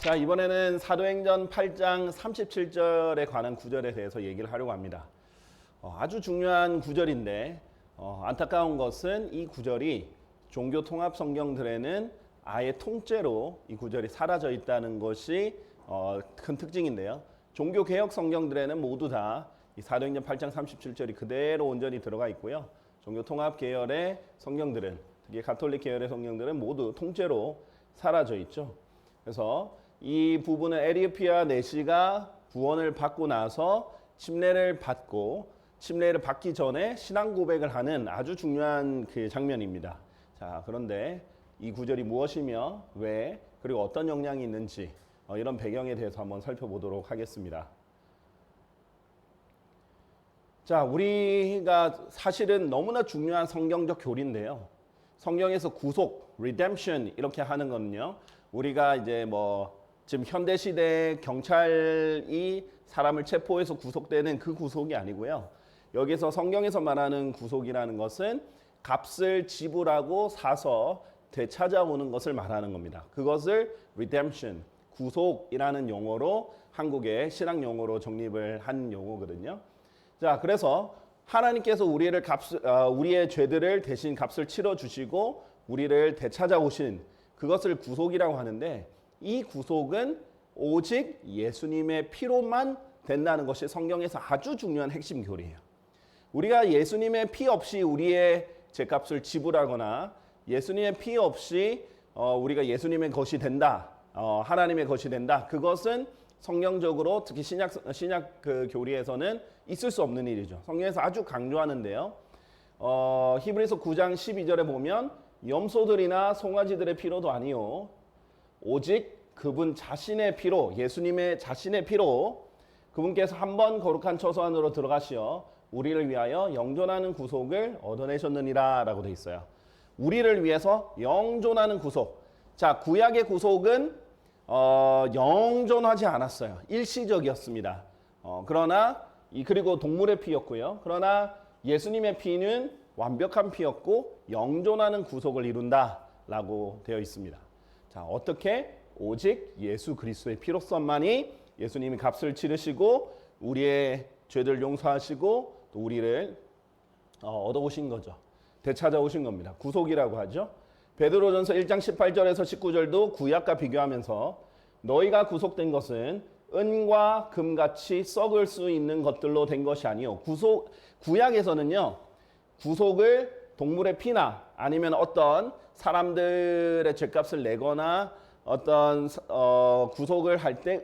자, 이번에는 사도행전 8장 37절에 관한 구절에 대해서 얘기를 하려고 합니다. 아주 중요한 구절인데 안타까운 것은 이 구절이 종교 통합 성경들에는 아예 통째로 이 구절이 사라져 있다는 것이 큰 특징인데요. 종교 개혁 성경들에는 모두 다 이 사도행전 8장 37절이 그대로 온전히 들어가 있고요. 종교 통합 계열의 성경들은, 특히 가톨릭 계열의 성경들은 모두 통째로 사라져 있죠. 그래서 이 부분은 에리오피아 내시가 구원을 받고 나서 침례를 받기 전에 신앙 고백을 하는 아주 중요한 그 장면입니다. 자, 그런데 이 구절이 무엇이며 왜 그리고 어떤 영향이 있는지 이런 배경에 대해서 한번 살펴보도록 하겠습니다. 자, 우리가 사실은 너무나 중요한 성경적 교리인데요. 성경에서 구속, redemption 이렇게 하는 거는요. 우리가 이제 지금 현대 시대 경찰이 사람을 체포해서 구속되는 그 구속이 아니고요. 여기서 성경에서 말하는 구속이라는 것은 값을 지불하고 사서 되찾아오는 것을 말하는 겁니다. 그것을 redemption, 구속이라는 용어로 한국의 신학 용어로 정립을 한 용어거든요. 자, 그래서 하나님께서 우리의 죄들을 대신 값을 치러 주시고 우리를 되찾아오신 그것을 구속이라고 하는데, 이 구속은 오직 예수님의 피로만 된다는 것이 성경에서 아주 중요한 핵심 교리예요. 우리가 예수님의 피 없이 우리의 죄값을 지불하거나 예수님의 피 없이 우리가 예수님의 것이 된다, 하나님의 것이 된다. 그것은 성경적으로 특히 신약 그 교리에서는 있을 수 없는 일이죠. 성경에서 아주 강조하는데요. 히브리서 9장 12절에 보면 염소들이나 송아지들의 피로도 아니요 오직 그분 자신의 피로, 예수님의 자신의 피로 그분께서 한 번 거룩한 처소 안으로 들어가시어 우리를 위하여 영존하는 구속을 얻어내셨느니라 라고 되어 있어요. 우리를 위해서 영존하는 구속. 자, 구약의 구속은 영존하지 않았어요. 일시적이었습니다. 그리고 동물의 피였고요. 그러나 예수님의 피는 완벽한 피였고 영존하는 구속을 이룬다라고 되어 있습니다. 자, 어떻게? 오직 예수 그리스도의 피로서만이 예수님이 값을 치르시고 우리의 죄를 용서하시고 또 우리를 얻어오신 거죠. 되찾아오신 겁니다. 구속이라고 하죠. 베드로전서 1장 18절에서 19절도 구약과 비교하면서 너희가 구속된 것은 은과 금같이 썩을 수 있는 것들로 된 것이 아니요. 구약에서는요. 구속을 동물의 피나 아니면 어떤 사람들의 죄값을 내거나 어떤 구속을 할 때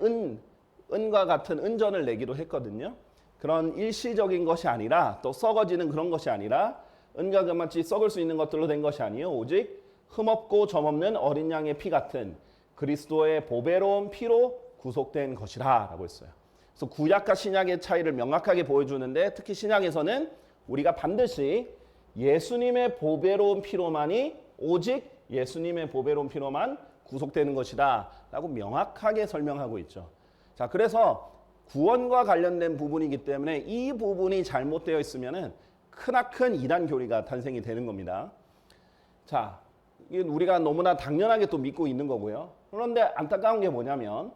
은과 같은 은전을 내기도 했거든요. 그런 일시적인 것이 아니라 또 썩어지는 그런 것이 아니라 은과 금같이 썩을 수 있는 것들로 된 것이 아니요 오직 흠없고 점없는 어린 양의 피 같은 그리스도의 보배로운 피로 구속된 것이라 라고 했어요. 그래서 구약과 신약의 차이를 명확하게 보여주는데 특히 신약에서는 우리가 반드시 예수님의 보배로운 피로만이 오직 예수님의 보배로운 피로만 구속되는 것이다 라고 명확하게 설명하고 있죠. 자, 그래서 구원과 관련된 부분이기 때문에 이 부분이 잘못되어 있으면 크나큰 이단 교리가 탄생이 되는 겁니다. 자, 이건 우리가 너무나 당연하게 또 믿고 있는 거고요. 그런데 안타까운 게 뭐냐면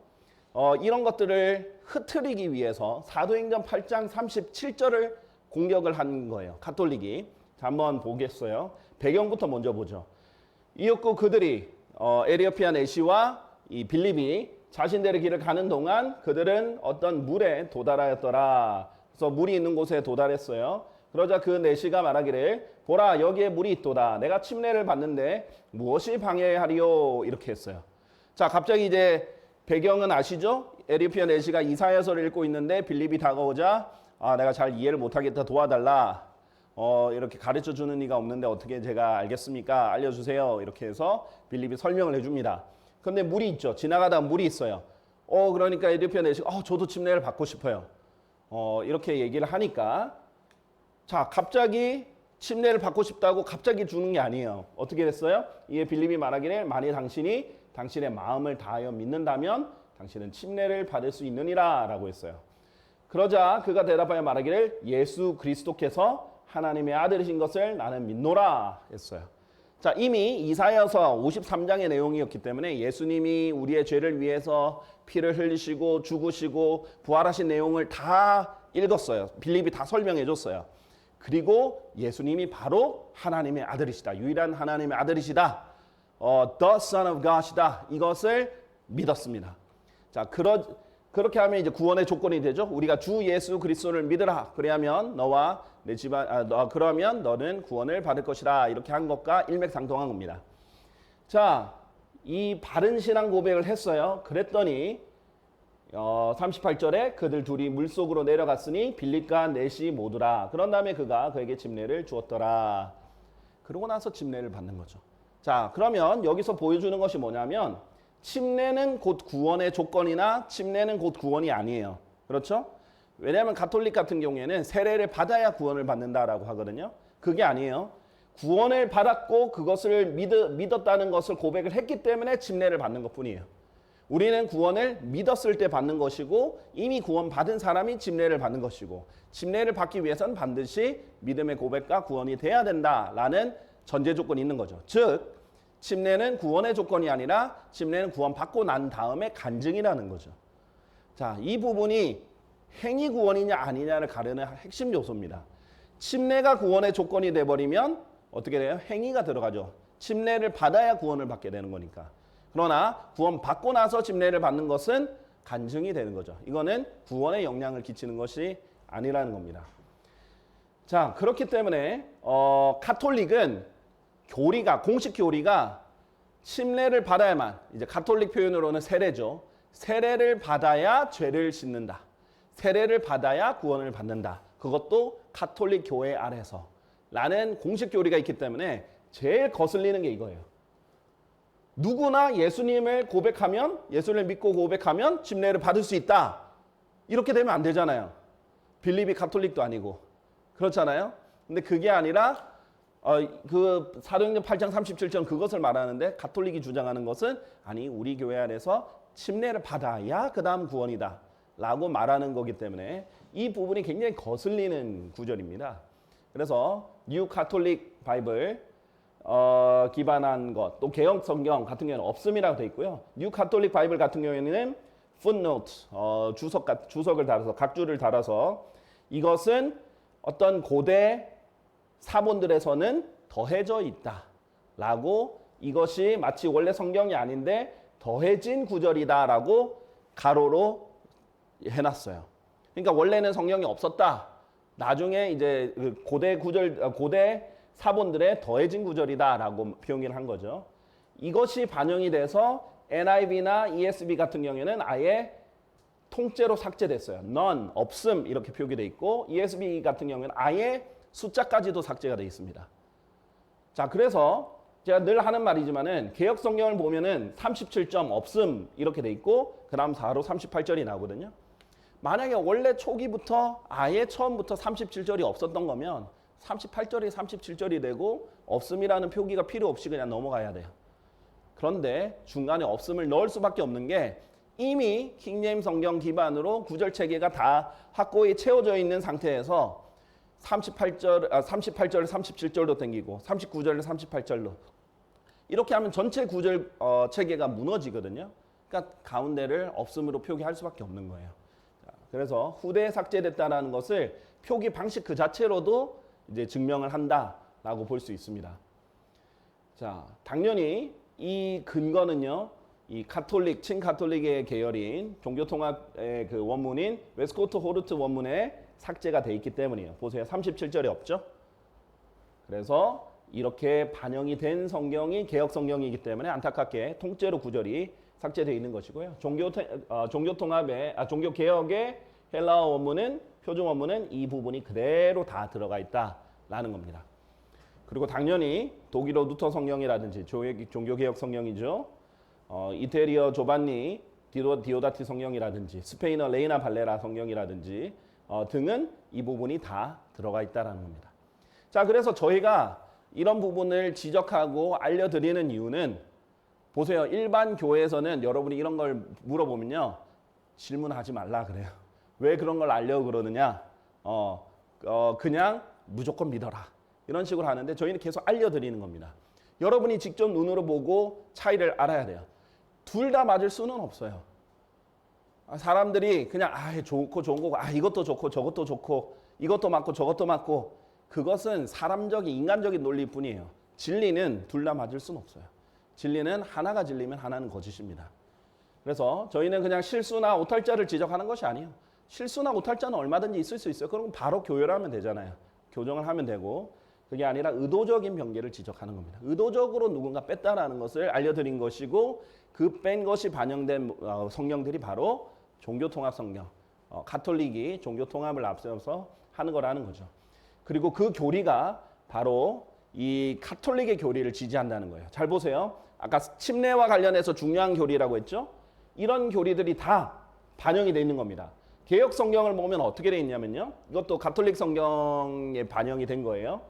이런 것들을 흐트리기 위해서 사도행전 8장 37절을 공격을 한 거예요. 가톨릭이. 자, 한번 보겠어요. 배경부터 먼저 보죠. 이윽고 그들이 에리오피아 내시와 이 빌립이 자신들의 길을 가는 동안 그들은 어떤 물에 도달하였더라. 그래서 물이 있는 곳에 도달했어요. 그러자 그 내시가 말하기를 보라 여기에 물이 있도다. 내가 침례를 받는데 무엇이 방해하리요? 이렇게 했어요. 자, 갑자기 이제 배경은 아시죠? 에리오피아 내시가 이사야서를 읽고 있는데 빌립이 다가오자 내가 잘 이해를 못하겠다 도와달라. 이렇게 가르쳐 주는 이가 없는데 어떻게 제가 알겠습니까? 알려주세요. 이렇게 해서 빌립이 설명을 해줍니다. 근데 물이 있죠. 지나가다 물이 있어요. 그러니까 에리오피아 내시가 저도 침례를 받고 싶어요. 이렇게 얘기를 하니까 자, 갑자기 침례를 받고 싶다고 갑자기 주는 게 아니에요. 어떻게 됐어요? 이에 빌립이 말하기를 만일 당신이 당신의 마음을 다하여 믿는다면 당신은 침례를 받을 수 있느니라 라고 했어요. 그러자 그가 대답하여 말하기를 예수 그리스도께서 하나님의 아들이신 것을 나는 믿노라 했어요. 자, 이미 이사야서 53장의 내용이었기 때문에 예수님이 우리의 죄를 위해서 피를 흘리시고 죽으시고 부활하신 내용을 다 읽었어요. 빌립이 다 설명해 줬어요. 그리고 예수님이 바로 하나님의 아들이시다. 유일한 하나님의 아들이시다. The Son of God이다. 이것을 믿었습니다. 자, 그렇게 하면 이제 구원의 조건이 되죠. 우리가 주 예수 그리스도를 믿으라. 그래야면 너와 내 집안, 그러면 너는 구원을 받을 것이라. 이렇게 한 것과 일맥상통한 겁니다. 자, 이 바른 신앙 고백을 했어요. 그랬더니 38절에 그들 둘이 물속으로 내려갔으니 빌립과 넷이 모두라. 그런 다음에 그가 그에게 집례를 주었더라. 그러고 나서 집례를 받는 거죠. 자, 그러면 여기서 보여주는 것이 뭐냐면 침례는 곧 구원의 조건이나 침례는 곧 구원이 아니에요. 그렇죠? 왜냐하면 가톨릭 같은 경우에는 세례를 받아야 구원을 받는다라고 하거든요. 그게 아니에요. 구원을 받았고 그것을 믿었다는 것을 고백을 했기 때문에 침례를 받는 것뿐이에요. 우리는 구원을 믿었을 때 받는 것이고 이미 구원 받은 사람이 침례를 받는 것이고 침례를 받기 위해서는 반드시 믿음의 고백과 구원이 돼야 된다라는 전제 조건이 있는 거죠. 즉 침례는 구원의 조건이 아니라 침례는 구원 받고 난 다음에 간증이라는 거죠. 자, 이 부분이 행위 구원이냐 아니냐를 가르는 핵심 요소입니다. 침례가 구원의 조건이 돼버리면 어떻게 돼요? 행위가 들어가죠. 침례를 받아야 구원을 받게 되는 거니까. 그러나 구원 받고 나서 침례를 받는 것은 간증이 되는 거죠. 이거는 구원에 영향을 끼치는 것이 아니라는 겁니다. 자, 그렇기 때문에 가톨릭은 공식 교리가 침례를 받아야만, 이제 가톨릭 표현으로는 세례죠. 세례를 받아야 죄를 씻는다. 세례를 받아야 구원을 받는다. 그것도 가톨릭 교회 아래서 라는 공식 교리가 있기 때문에 제일 거슬리는 게 이거예요. 누구나 예수님을 고백하면, 예수를 믿고 고백하면 침례를 받을 수 있다. 이렇게 되면 안 되잖아요. 빌립이 가톨릭도 아니고. 그렇잖아요. 근데 그게 아니라 그 사도행전 8장 37절 그것을 말하는데 가톨릭이 주장하는 것은 아니 우리 교회 안에서 침례를 받아야 그 다음 구원이다 라고 말하는 거기 때문에 이 부분이 굉장히 거슬리는 구절입니다. 그래서 뉴 가톨릭 바이블 기반한 것, 또 개혁 성경 같은 경우에는 없음이라고 되어 있고요. 뉴 가톨릭 바이블 같은 경우에는 footnote, 주석을 달아서 각주를 달아서 이것은 어떤 고대 사본들에서는 더해져 있다라고, 이것이 마치 원래 성경이 아닌데 더해진 구절이다라고 가로로 해놨어요. 그러니까 원래는 성경이 없었다. 나중에 이제 고대 사본들의 더해진 구절이다라고 표현을 한 거죠. 이것이 반영이 돼서 NIV나 ESV 같은 경우에는 아예 통째로 삭제됐어요. none, 없음 이렇게 표기돼 있고 ESV 같은 경우에는 아예 숫자까지도 삭제가 되어 있습니다. 자, 그래서 제가 늘 하는 말이지만은 개역 성경을 보면은 37점 없음 이렇게 돼 있고 그다음 바로 38절이 나오거든요. 만약에 원래 초기부터 아예 처음부터 37절이 없었던 거면 38절이 37절이 되고 없음이라는 표기가 필요 없이 그냥 넘어가야 돼요. 그런데 중간에 없음을 넣을 수밖에 없는 게 이미 킹제임스 성경 기반으로 구절 체계가 다 확고히 채워져 있는 상태에서 38절을 37절로 당기고 39절을 38절로 이렇게 하면 전체 구절 체계가 무너지거든요. 그러니까 가운데를 없음으로 표기할 수밖에 없는 거예요. 그래서 후대에 삭제됐다는 것을 표기 방식 그 자체로도 이제 증명을 한다라고 볼 수 있습니다. 자, 당연히 이 근거는요, 이 가톨릭, 친가톨릭의 계열인 종교통합의 그 원문인 웨스코트 호르트 원문에 삭제가 돼 있기 때문이에요. 보세요. 37절이 없죠? 그래서 이렇게 반영이 된 성경이 개역 성경이기 때문에 안타깝게 통째로 구절이 삭제되어 있는 것이고요. 종교개혁의 헬라어 원문은, 표준 원문은 이 부분이 그대로 다 들어가 있다라는 겁니다. 그리고 당연히 독일어 루터 성경이라든지 종교개혁 성경이죠. 이태리어 조반니 디오다티 성경이라든지 스페인어 레이나 발레라 성경이라든지 등은 이 부분이 다 들어가 있다는 겁니다. 자, 그래서 저희가 이런 부분을 지적하고 알려드리는 이유는 보세요. 일반 교회에서는 여러분이 이런 걸 물어보면요. 질문하지 말라 그래요. 왜 그런 걸 알려고 그러느냐. 그냥 무조건 믿어라. 이런 식으로 하는데 저희는 계속 알려드리는 겁니다. 여러분이 직접 눈으로 보고 차이를 알아야 돼요. 둘 다 맞을 수는 없어요. 사람들이 그냥 좋고 좋은 거고 이것도 좋고 저것도 좋고 이것도 맞고 저것도 맞고 그것은 사람적인 인간적인 논리일 뿐이에요. 진리는 둘 다 맞을 수는 없어요. 진리는 하나가 진리면 하나는 거짓입니다. 그래서 저희는 그냥 실수나 오탈자를 지적하는 것이 아니에요. 실수나 오탈자는 얼마든지 있을 수 있어요. 그럼 바로 교열하면 되잖아요. 교정을 하면 되고 그게 아니라 의도적인 변개를 지적하는 겁니다. 의도적으로 누군가 뺐다라는 것을 알려드린 것이고 그 뺀 것이 반영된 성경들이 바로 종교통합 성경, 가톨릭이 종교통합을 앞세워서 하는 거라는 거죠. 그리고 그 교리가 바로 이 가톨릭의 교리를 지지한다는 거예요. 잘 보세요. 아까 침례와 관련해서 중요한 교리라고 했죠. 이런 교리들이 다 반영이 되어 있는 겁니다. 개역 성경을 보면 어떻게 되어 있냐면요. 이것도 가톨릭 성경에 반영이 된 거예요.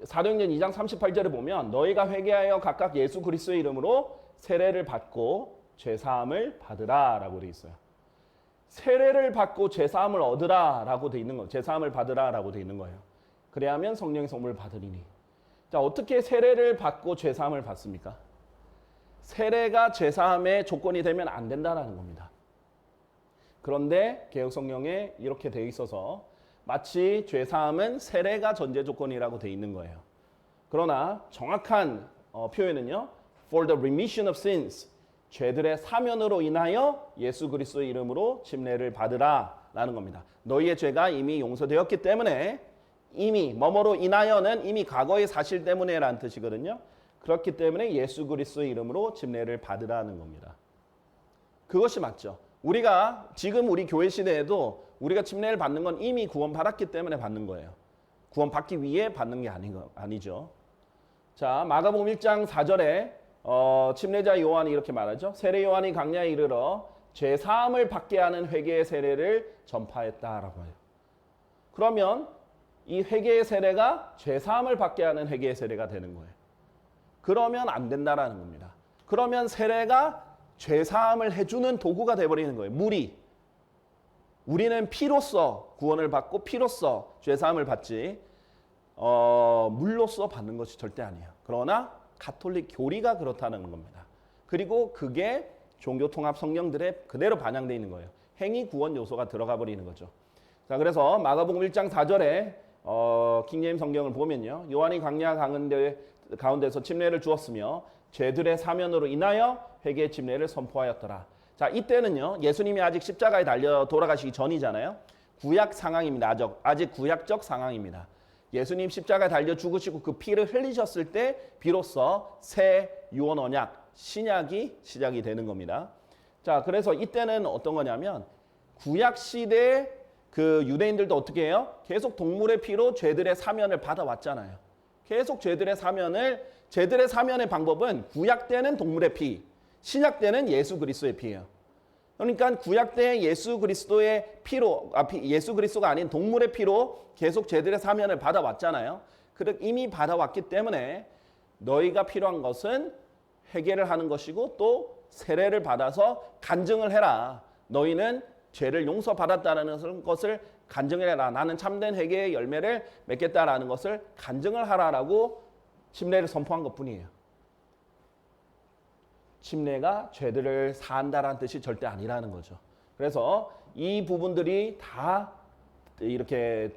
사도행전 2장 38절에 보면 너희가 회개하여 각각 예수 그리스도의 이름으로 세례를 받고 죄사함을 받으라 라고 되어 있어요. 세례를 받고 죄사함을 얻으라 라고 되어 있는 거예요. 죄사함을 받으라 라고 되어 있는 거예요. 그래야면 성령의 선물을 받으리니. 자, 어떻게 세례를 받고 죄사함을 받습니까? 세례가 죄사함의 조건이 되면 안 된다라는 겁니다. 그런데 개역성경에 이렇게 되어 있어서 마치 죄사함은 세례가 전제 조건이라고 되어 있는 거예요. 그러나 정확한 표현은요. For the remission of sins. 죄들의 사면으로 인하여 예수 그리스도의 이름으로 침례를 받으라 라는 겁니다. 너희의 죄가 이미 용서되었기 때문에 이미 뭐뭐로 인하여는 이미 과거의 사실 때문에 라는 뜻이거든요. 그렇기 때문에 예수 그리스도의 이름으로 침례를 받으라는 겁니다. 그것이 맞죠. 우리가 지금 우리 교회 시대에도 우리가 침례를 받는 건 이미 구원받았기 때문에 받는 거예요. 구원받기 위해 받는 게 아니죠. 자, 마가복음 1장 4절에 침례자 요한이 이렇게 말하죠. 세례 요한이 강야에 이르러 죄사함을 받게 하는 회개의 세례를 전파했다라고 해요. 그러면 이 회개의 세례가 죄사함을 받게 하는 회개의 세례가 되는 거예요. 그러면 안 된다라는 겁니다. 그러면 세례가 죄사함을 해주는 도구가 돼버리는 거예요. 우리는 피로써 구원을 받고 피로써 죄사함을 받지 물로써 받는 것이 절대 아니에요. 그러나 가톨릭 교리가 그렇다는 겁니다. 그리고 그게 종교통합 성경들에 그대로 반영되어 있는 거예요. 행위 구원 요소가 들어가 버리는 거죠. 자, 그래서 마가복음 1장 4절에 킹제임 성경을 보면요. 요한이 광야 가운데서 침례를 주었으며 죄들의 사면으로 인하여 회개의 침례를 선포하였더라. 자, 이때는요. 예수님이 아직 십자가에 달려 돌아가시기 전이잖아요. 구약 상황입니다. 아직 구약적 상황입니다. 예수님 십자가에 달려 죽으시고 그 피를 흘리셨을 때 비로소 새 유언 언약, 신약이 시작이 되는 겁니다. 자, 그래서 이때는 어떤 거냐면 구약 시대 그 유대인들도 어떻게 해요? 계속 동물의 피로 죄들의 사면을 받아왔잖아요. 계속 죄들의 사면의 방법은 구약 때는 동물의 피, 신약 때는 예수 그리스도의 피예요. 그러니까 구약 때 예수 그리스도의 피로, 예수 그리스도가 아닌 동물의 피로 계속 죄들의 사면을 받아왔잖아요. 이미 받아왔기 때문에 너희가 필요한 것은 회개를 하는 것이고 또 세례를 받아서 간증을 해라. 너희는 죄를 용서받았다는 것을 간증을 해라. 나는 참된 회개의 열매를 맺겠다라는 것을 간증을 하라라고 침례를 선포한 것뿐이에요. 침례가 죄들을 사한다라는 뜻이 절대 아니라는 거죠. 그래서 이 부분들이 다 이렇게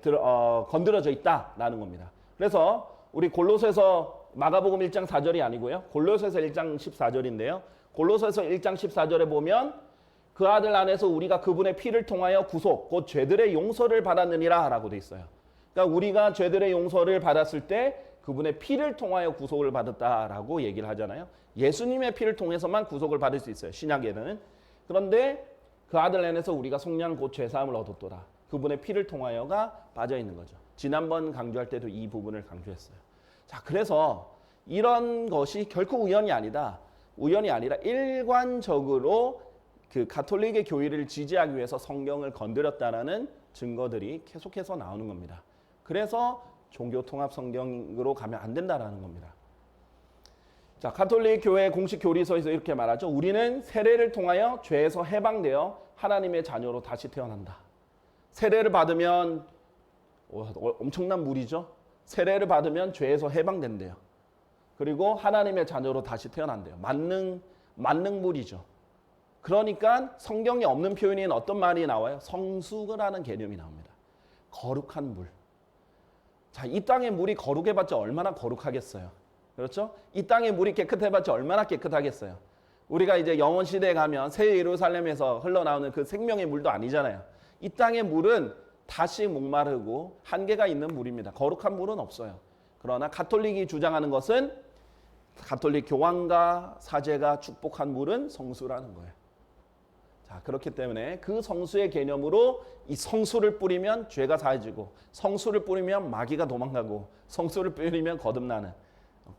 건드려져 있다라는 겁니다. 그래서 우리 골로새서 마가복음 1장 4절이 아니고요. 골로새서 1장 14절인데요. 골로새서 1장 14절에 보면 그 아들 안에서 우리가 그분의 피를 통하여 구속, 곧 죄들의 용서를 받았느니라 라고 돼 있어요. 그러니까 우리가 죄들의 용서를 받았을 때 그분의 피를 통하여 구속을 받았다라고 얘기를 하잖아요. 예수님의 피를 통해서만 구속을 받을 수 있어요. 신약에는. 그런데 그 아들 안에서 우리가 속량 곧 죄사함을 얻었도다. 그분의 피를 통하여가 빠져 있는 거죠. 지난번 강조할 때도 이 부분을 강조했어요. 자, 그래서 이런 것이 결코 우연이 아니라 일관적으로 그 가톨릭의 교리를 지지하기 위해서 성경을 건드렸다라는 증거들이 계속해서 나오는 겁니다. 그래서 종교통합 성경으로 가면 안 된다라는 겁니다. 자, 가톨릭 교회 공식 교리서에서 이렇게 말하죠. 우리는 세례를 통하여 죄에서 해방되어 하나님의 자녀로 다시 태어난다. 세례를 받으면 엄청난 물이죠. 세례를 받으면 죄에서 해방된대요. 그리고 하나님의 자녀로 다시 태어난대요. 만능물이죠. 그러니까 성경에 없는 표현인 어떤 말이 나와요? 성수라는 개념이 나옵니다. 거룩한 물. 자, 이 땅의 물이 거룩해봤자 얼마나 거룩하겠어요. 그렇죠? 이 땅의 물이 깨끗해봤자 얼마나 깨끗하겠어요. 우리가 이제 영원 시대에 가면 새 예루살렘에서 흘러나오는 그 생명의 물도 아니잖아요. 이 땅의 물은 다시 목마르고 한계가 있는 물입니다. 거룩한 물은 없어요. 그러나 가톨릭이 주장하는 것은 가톨릭 교황과 사제가 축복한 물은 성수라는 거예요. 자, 그렇기 때문에 그 성수의 개념으로 이 성수를 뿌리면 죄가 사해지고 성수를 뿌리면 마귀가 도망가고 성수를 뿌리면 거듭나는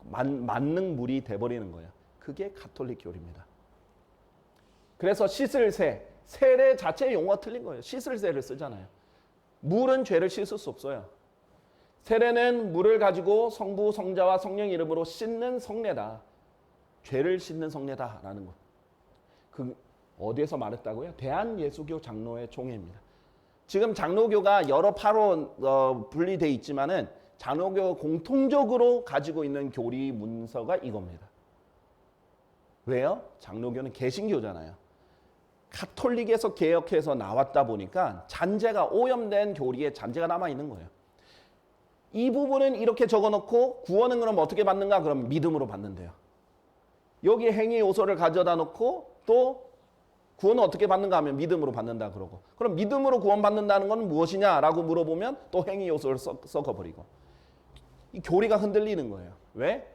만능물이 돼버리는 거예요. 그게 가톨릭 교리입니다. 그래서 씻을 새, 세례 자체의 용어가 틀린 거예요. 씻을 새를 쓰잖아요. 물은 죄를 씻을 수 없어요. 세례는 물을 가지고 성부, 성자와 성령 이름으로 씻는 성례다. 죄를 씻는 성례다라는 것. 그 어디에서 말했다고요? 대한예수교 장로회 총회입니다. 지금 장로교가 여러 파로 분리되어 있지만은 장로교 공통적으로 가지고 있는 교리 문서가 이겁니다. 왜요? 장로교는 개신교잖아요. 가톨릭에서 개혁해서 나왔다 보니까 잔재가 오염된 교리에 잔재가 남아 있는 거예요. 이 부분은 이렇게 적어놓고 구원은 그럼 어떻게 받는가? 그럼 믿음으로 받는데요. 여기 행위 요소를 가져다 놓고 또 구원은 어떻게 받는가 하면 믿음으로 받는다 그러고, 그럼 믿음으로 구원받는다는 건 무엇이냐라고 물어보면 또 행위 요소를 섞어버리고, 이 교리가 흔들리는 거예요. 왜?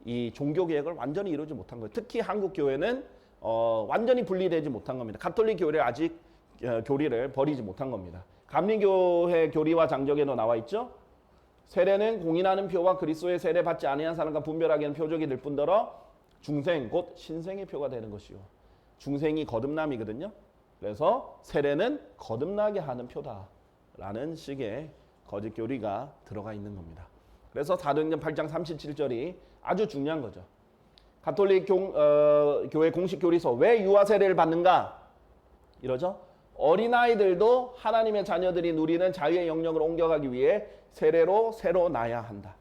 이 종교개혁을 완전히 이루지 못한 거예요. 특히 한국 교회는 완전히 분리되지 못한 겁니다. 가톨릭 교회를 아직 교리를 버리지 못한 겁니다. 감리교회 교리와 장적에도 나와 있죠. 세례는 공인하는 표와 그리스도의 세례 받지 아니한 사람과 분별하게 하는 표적이 될 뿐더러 중생 곧 신생의 표가 되는 것이요. 중생이 거듭남이거든요. 그래서 세례는 거듭나게 하는 표다라는 식의 거짓 교리가 들어가 있는 겁니다. 그래서 사도행전 8장 37절이 아주 중요한 거죠. 가톨릭 교회 공식 교리서 왜 유아 세례를 받는가? 이러죠. 어린아이들도 하나님의 자녀들이 누리는 자유의 영역으로 옮겨가기 위해 세례로 새로 나야 한다.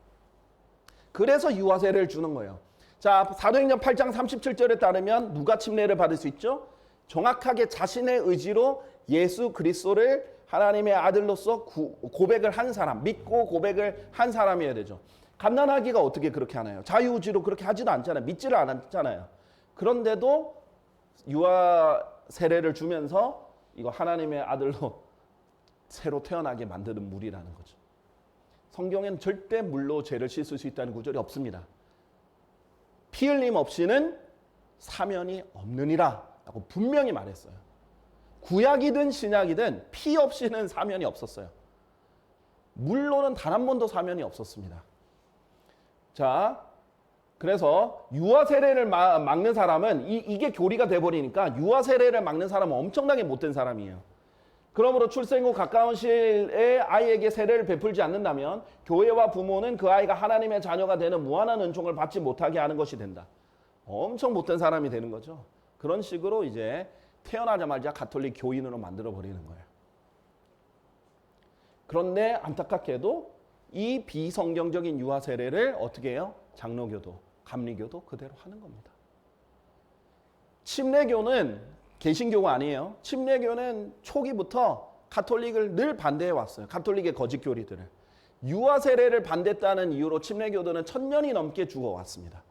그래서 유아 세례를 주는 거예요. 자, 사도행전 8장 37절에 따르면 누가 침례를 받을 수 있죠? 정확하게 자신의 의지로 예수 그리스도를 하나님의 아들로서 고백을 한 사람, 믿고 고백을 한 사람이어야 되죠. 갓난아기가 어떻게 그렇게 하나요? 자유의지로 그렇게 하지도 않잖아요. 믿지를 않았잖아요. 그런데도 유아 세례를 주면서 이거 하나님의 아들로 새로 태어나게 만드는 물이라는 거죠. 성경에는 절대 물로 죄를 씻을 수 있다는 구절이 없습니다. 피 흘림 없이는 사면이 없느니라 라고 분명히 말했어요. 구약이든 신약이든 피 없이는 사면이 없었어요. 물로는 단 한 번도 사면이 없었습니다. 자, 그래서 유아 세례를 막는 사람은 이게 교리가 돼버리니까 유아 세례를 막는 사람은 엄청나게 못된 사람이에요. 그러므로 출생 후 가까운 시일에 아이에게 세례를 베풀지 않는다면 교회와 부모는 그 아이가 하나님의 자녀가 되는 무한한 은총을 받지 못하게 하는 것이 된다. 엄청 못된 사람이 되는 거죠. 그런 식으로 이제 태어나자마자 가톨릭 교인으로 만들어 버리는 거예요. 그런데 안타깝게도 이 비성경적인 유아 세례를 어떻게 해요? 장로교도 감리교도 그대로 하는 겁니다. 침례교는 개신교가 아니에요. 침례교는 초기부터 가톨릭을 늘 반대해 왔어요. 가톨릭의 거짓 교리들을. 유아 세례를 반대했다는 이유로 침례교도는 1000년이 넘게 죽어왔습니다.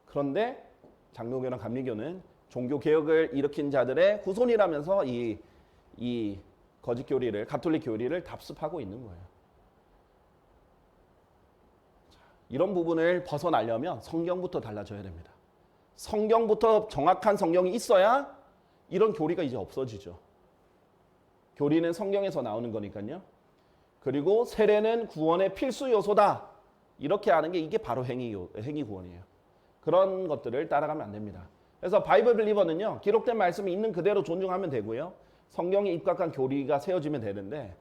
그런데 장로교나 감리교는 종교 개혁을 일으킨 자들의 후손이라면서 이 거짓 교리를, 가톨릭 교리를 답습하고 있는 거예요. 이런 부분을 벗어나려면 성경부터 달라져야 됩니다. 성경부터 정확한 성경이 있어야 이런 교리가 이제 없어지죠. 교리는 성경에서 나오는 거니까요. 그리고 세례는 구원의 필수 요소다. 이렇게 하는 게 이게 바로 행위 구원이에요. 그런 것들을 따라가면 안 됩니다. 그래서 바이블 빌리버는요, 기록된 말씀이 있는 그대로 존중하면 되고요. 성경에 입각한 교리가 세워지면 되는데,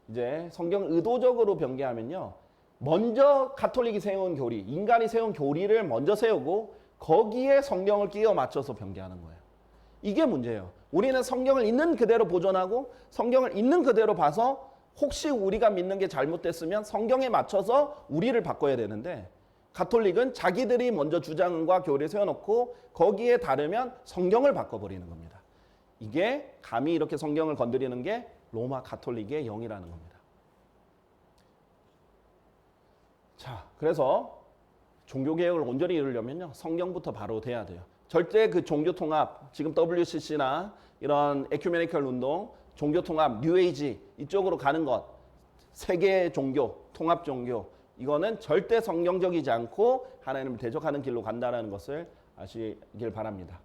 이제 성경 의도적으로 변개하면요, 먼저 가톨릭이 세운 교리, 인간이 세운 교리를 먼저 세우고 거기에 성경을 끼워 맞춰서 변개하는 거예요. 이게 문제예요. 우리는 성경을 있는 그대로 보존하고 성경을 있는 그대로 봐서 혹시 우리가 믿는 게 잘못됐으면 성경에 맞춰서 우리를 바꿔야 되는데, 가톨릭은 자기들이 먼저 주장과 교리를 세워놓고 거기에 다르면 성경을 바꿔버리는 겁니다. 이게 감히 이렇게 성경을 건드리는 게 로마 가톨릭의 영이라는 겁니다. 자, 그래서 종교개혁을 온전히 이루려면요, 성경부터 바로 돼야 돼요. 절대 그 종교통합, 지금 WCC나 이런 에큐메니컬 운동, 종교통합, 뉴에이지 이쪽으로 가는 것, 세계 종교, 통합 종교, 이거는 절대 성경적이지 않고 하나님을 대적하는 길로 간다는 것을 아시길 바랍니다.